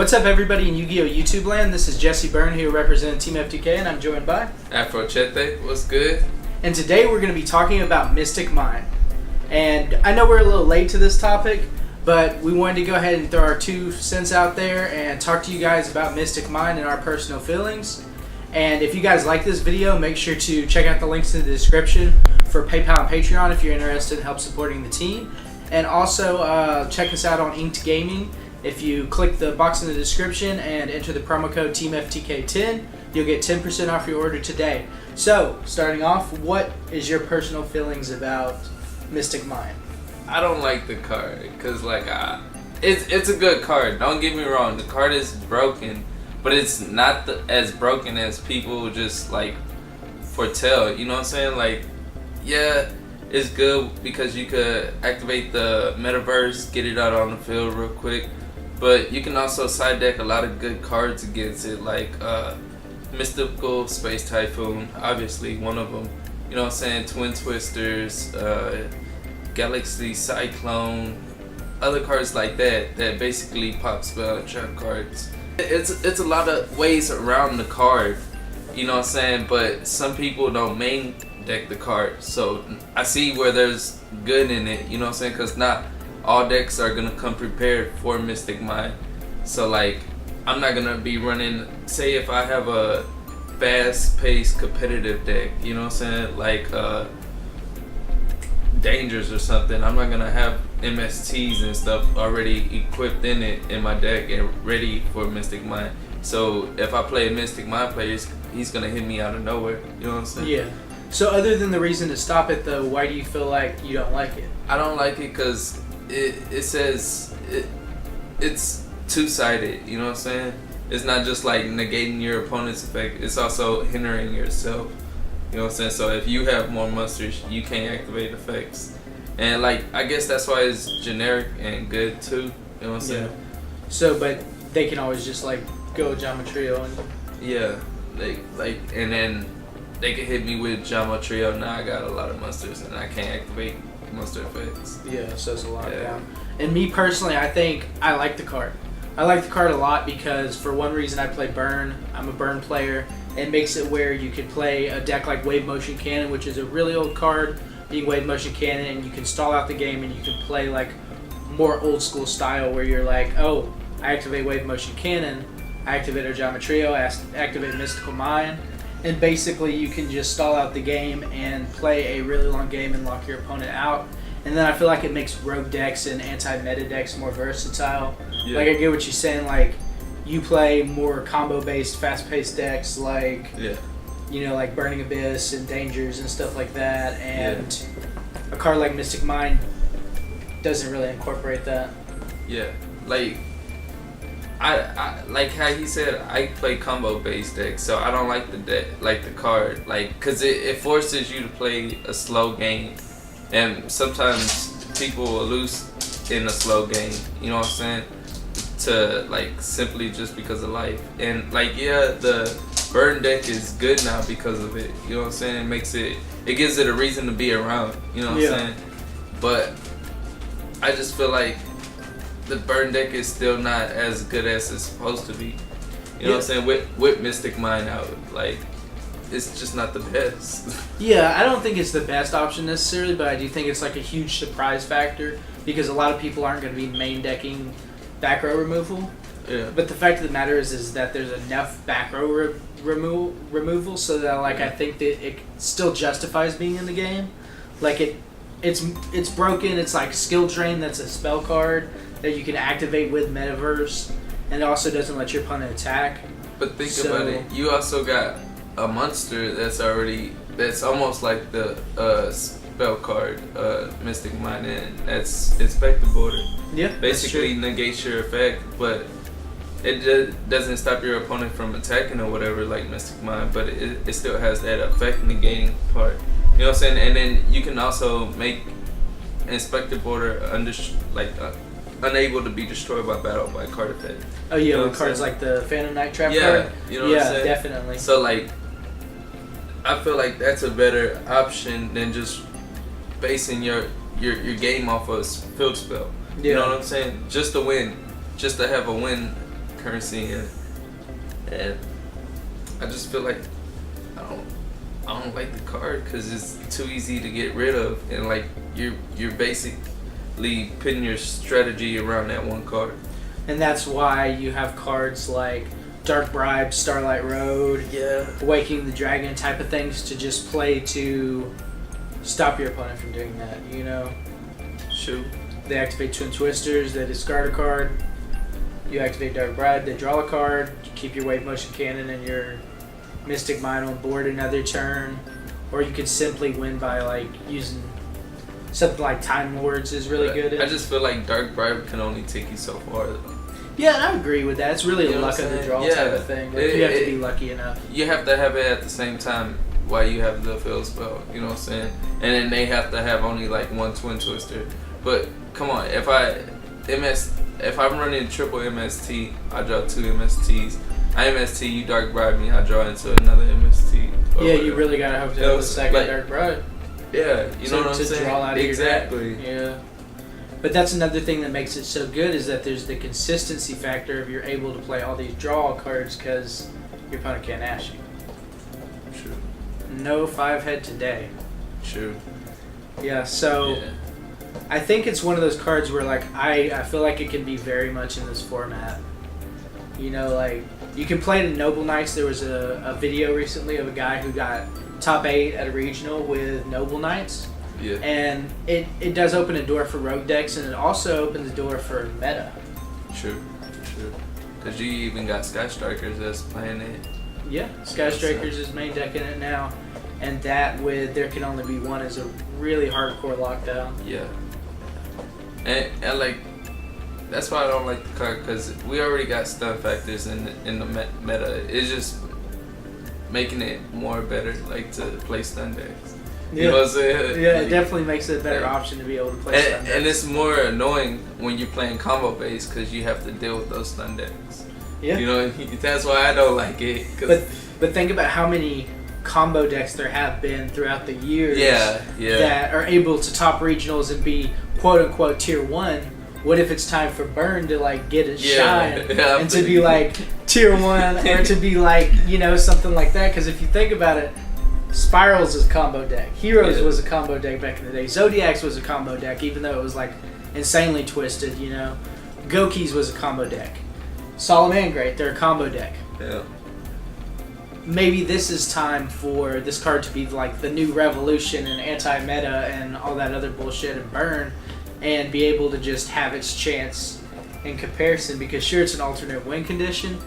What's up, everybody in YuGiOh YouTube land? This is Jesse Byrne here representing Team FTK, and I'm joined by Afro Chete. What's good? And today we're going to be talking about Mystic Mine. And I know we're a little late to this topic, but we wanted to go ahead and throw our 2 cents out there and talk to you guys about Mystic Mine and our personal feelings. And if you guys like this video, make sure to check out the links in the description for PayPal and Patreon if you're interested in help supporting the team. And also check us out on Inked Gaming. If you click the box in the description and enter the promo code TEAMFTK10, you'll get 10% off your order today. So, starting off, what is your personal feelings about Mystic Mine? I don't like the card because it's a good card. Don't get me wrong. The card is broken, but it's not as broken as people just foretell. You know what I'm saying? Yeah, it's good because you could activate the metaverse, get it out on the field real quick. But you can also side deck a lot of good cards against it, like Mystical Space Typhoon, obviously one of them. You know what I'm saying? Twin Twisters, Galaxy Cyclone, other cards like that basically pop spell and trap cards. It's a lot of ways around the card, you know what I'm saying? But some people don't main deck the card, so I see where there's good in it, you know what I'm saying? Because not all decks are gonna come prepared for Mystic Mine. So I'm not gonna be running, say if I have a fast-paced competitive deck, you know what I'm saying, Dangers or something, I'm not gonna have MSTs and stuff already equipped in it in my deck and ready for Mystic Mine. So if I play a Mystic Mine player, he's gonna hit me out of nowhere, you know what I'm saying? Yeah. So other than the reason to stop it though, why do you feel like you don't like it? I don't like it because it says it's two-sided, you know what I'm saying? It's not just negating your opponent's effect, it's also hindering yourself, you know what I'm saying? So if you have more monsters, you can't activate effects. And I guess that's why it's generic and good too, you know what I'm saying? Yeah. So, but they can always just go Geometrio and... Yeah, and then they can hit me with Geometrio. Now I got a lot of monsters and I can't activate monster effects. Yeah, so it's a lot down. And me personally, I think I like the card. I like the card a lot because for one reason I play Burn. I'm a Burn player. It makes it where you can play a deck like Wave Motion Cannon, which is a really old card, being Wave Motion Cannon, and you can stall out the game and you can play more old school style where you're oh, I activate Wave Motion Cannon, I activate a Geometrio, I activate Mystical Mine, and basically you can just stall out the game and play a really long game and lock your opponent out. And then I feel like it makes rogue decks and anti-meta decks more versatile. Yeah. I get what you're saying, you play more combo-based, fast-paced decks Burning Abyss and Dangers and stuff like that, and a card like Mystic Mine doesn't really incorporate that. Yeah, I like how he said I play combo-based decks, so I don't like the deck, the card, cause it forces you to play a slow game, and sometimes people will lose in a slow game, you know what I'm saying? To simply just because of life, and the Burn deck is good now because of it, you know what I'm saying? It gives it a reason to be around, you know what I'm saying? But I just feel the Burn deck is still not as good as it's supposed to be. You know what I'm saying? With Mystic Mine out, it's just not the best. Yeah, I don't think it's the best option necessarily, but I do think it's a huge surprise factor because a lot of people aren't going to be main decking back row removal. Yeah. But the fact of the matter is that there's enough back row removal so that I think that it still justifies being in the game. It's broken. It's skill drain. That's a spell card that you can activate with Metaverse, and it also doesn't let your opponent attack. But think about it. You also got a monster that's almost like the spell card, Mystic Mine, and that's Inspector Border. Yeah, basically negates your effect, but it just doesn't stop your opponent from attacking or whatever like Mystic Mine, but it still has that effect negating part. You know what I'm saying? And then you can also make Inspector Border unable to be destroyed by battle by card effect. Oh yeah, you know with cards like the Phantom Night Trap card? Yeah, you know what I'm saying? Yeah, definitely. So I feel that's a better option than just basing your game off of field spell. You know what I'm saying? Just to win, just to have a win currency in, and I just feel like I don't like the card because it's too easy to get rid of, and like you're basically putting your strategy around that one card. And that's why you have cards like Dark Bribe, Starlight Road, Awakening the Dragon type of things to just play to stop your opponent from doing that, you know? Shoot. They activate Twin Twisters, they discard a card. You activate Dark Bribe, they draw a card. You keep your Wave Motion Cannon and your Mystic Mine on board another turn. Or you could simply win by like using something like Time Lords is really good. I just feel like Dark Bribe can only take you so far though. Yeah, and I agree with that. It's really You a know luck what of I'm the saying? draw Yeah. type of thing. Like, you have to be lucky enough. You have to have it at the same time while you have the field spell, you know what I'm saying? And then they have to have only like one Twin Twister. But come on, if I'm running triple MST, I draw 2 MSTs. I MST, you Dark Bribe me, I draw into another MST. Yeah, whatever. you really gotta hope to have a second like, Dark Bribe. Yeah, you know what I'm to saying? draw out of exactly. Your deck. Yeah. But that's another thing that makes it so good is that there's the consistency factor of you're able to play all these draw cards because your opponent can't ash you. True. No 5-head today. True. Yeah, so Yeah. I think it's one of those cards where like I feel like it can be very much in this format. You know, like you can play it in Noble Knights. There was a video recently of a guy who got top 8 at a regional with Noble Knights. Yeah. And it does open a door for rogue decks, and it also opens a door for meta. True. Because you even got Sky Strikers that's playing it. Yeah, Sky Strikers is main deck in it now, and that with There Can Only Be One is a really hardcore lockdown. Yeah. And like, that's why I don't like the card, because we already got stun factors in the meta. It's just making it more better, like, to play stun decks. You know what I'm saying? Yeah, it definitely makes it a better option to be able to play stun decks. And it's more annoying when you're playing combo base because you have to deal with those stun decks. Yeah. You know, that's why I don't like it. But think about how many combo decks there have been throughout the years that are able to top regionals and be quote unquote tier 1. What if it's time for Burn to like get its shine and to be like tier 1 or to be like, you know, something like that? Because if you think about it, Spirals is a combo deck. Heroes was a combo deck back in the day. Zodiacs was a combo deck, even though it was like insanely twisted, you know. Gokis was a combo deck. Solemn Great, they're a combo deck. Yeah. Maybe this is time for this card to be like the new revolution and anti-meta and all that other bullshit and Burn, and be able to just have its chance in comparison, because sure, it's an alternate win condition,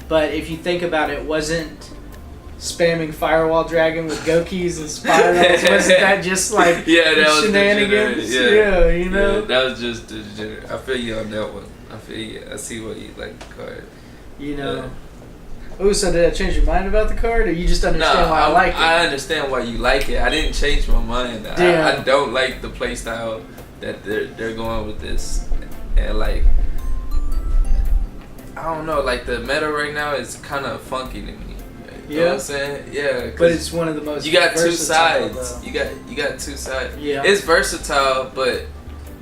but if you think about it, wasn't spamming Firewall Dragon with Gokis and Spirals, wasn't that just like that was shenanigans? Yeah, you know? Yeah, that was just degenerate. I feel you on that one. I feel you. I see what you like the card. You know. Oh, so did that change your mind about the card, or you just understand why I like it? I understand why you like it. I didn't change my mind. I don't like the playstyle that they're going with this, and like, I don't know, like the meta right now is kind of funky to me. You know what I'm saying? Yeah. But it's one of the most. You got two sides. Though. You got two sides. Yeah. It's versatile, but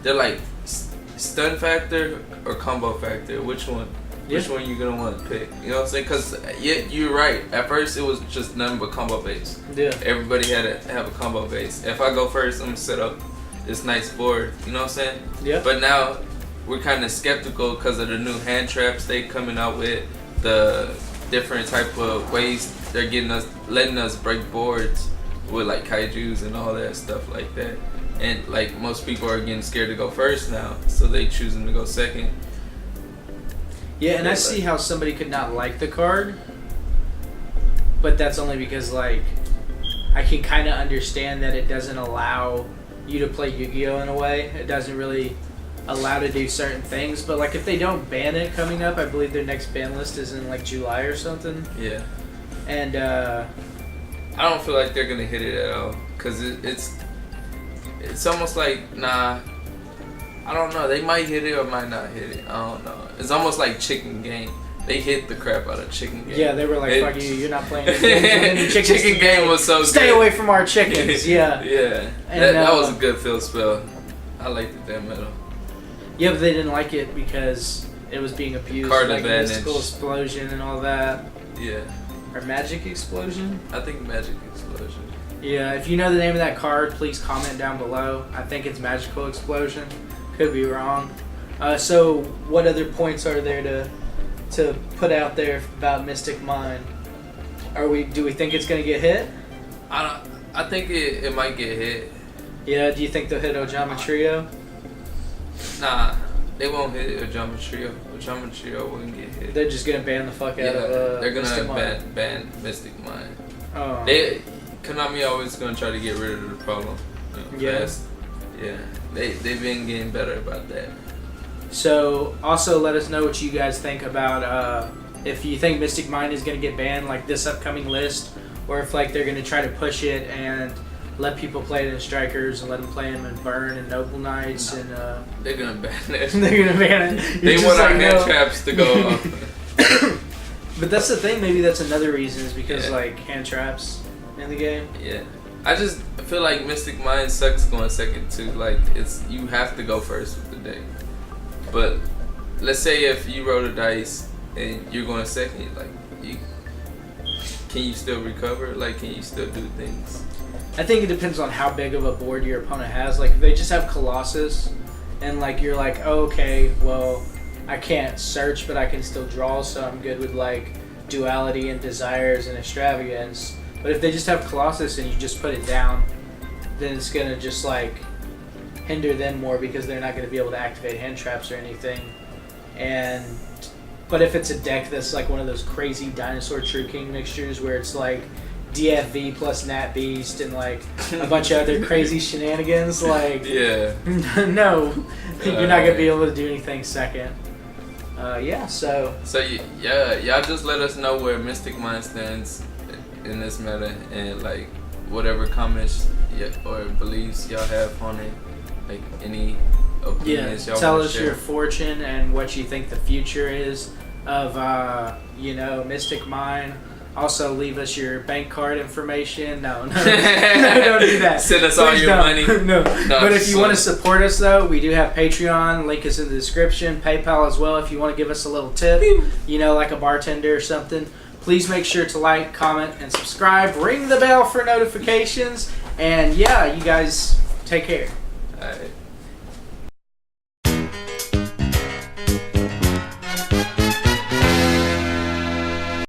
they're like stun factor or combo factor. Which one? Yeah. Which one you gonna want to pick? You know what I'm saying? Because you're right. At first, it was just nothing but combo base. Yeah. Everybody had to have a combo base. If I go first, I'm gonna set up this nice board. You know what I'm saying? Yeah. But now we're kind of skeptical because of the new hand traps they coming out with, the different type of ways they're letting us break boards with like kaijus and all that stuff like that. And like most people are getting scared to go first now, so they choosing to go second. Yeah, and I see how somebody could not like the card, but that's only because like I can kind of understand that it doesn't allow you to play Yu-Gi-Oh in a way. It doesn't really allow to do certain things, but like if they don't ban it coming up, I believe their next ban list is in like July or something. Yeah. And I don't feel like they're gonna hit it at all, cause it's almost like I don't know. They might hit it or might not hit it. I don't know. It's almost like Chicken Game. They hit the crap out of Chicken Game. Yeah, they were like, "Fuck you! You're not playing this game." Chicken Game was so Stay good. away from our chickens. Yeah. Yeah. And, that was a good field spell. I liked it that metal. Yeah, but they didn't like it because it was being abused, Card like advantage. Mystical Explosion and all that. Yeah. Or Magic Explosion? I think Magic Explosion. Yeah, if you know the name of that card, please comment down below. I think it's Magical Explosion. Could be wrong. So, what other points are there to put out there about Mystic Mine? Do we think it's gonna get hit? I think it might get hit. Yeah, do you think they'll hit Ojama Trio? Nah, they won't hit Ojama Trio. Ojama Trio wouldn't get hit. They're just gonna ban the fuck out of they're Mystic gonna Mine. ban Mystic Mine. Oh. Konami always gonna try to get rid of the problem. Fast. Yeah. They've been getting better about that. So, also let us know what you guys think about if you think Mystic Mine is going to get banned, like this upcoming list, or if like they're going to try to push it and let people play it in Strikers and let them play them in Burn and Noble Knights and they're gonna ban it. they're gonna ban it. They want our hand traps to go up. But that's the thing. Maybe that's another reason is because like hand traps in the game. Yeah. I just feel like Mystic Mine sucks going second too. Like you have to go first with the deck. But let's say if you roll the dice and you're going second, like can you still recover? Like can you still do things? I think it depends on how big of a board your opponent has. Like if they just have Colossus and like you're like, oh, okay, well I can't search but I can still draw, so I'm good with like Duality and Desires and Extravagance. But if they just have Colossus and you just put it down, then it's gonna just like hinder them more because they're not gonna be able to activate hand traps or anything. But if it's a deck that's like one of those crazy Dinosaur True King mixtures where it's like DFV plus Nat Beast and like a bunch of other crazy shenanigans, like no, you're not gonna be able to do anything second. So y'all just let us know where Mystic Mine stands in this matter, and like whatever comments or beliefs y'all have on it, like any opinions y'all tell want us to share. your fortune and what you think the future is of Mystic Mine. Also leave us your bank card information. No, don't do that. Send us all your money. No. But if you want to support us though, we do have Patreon. Link is in the description. PayPal as well if you want to give us a little tip, like a bartender or something. Please make sure to like, comment, and subscribe. Ring the bell for notifications. And yeah, you guys take care. All right.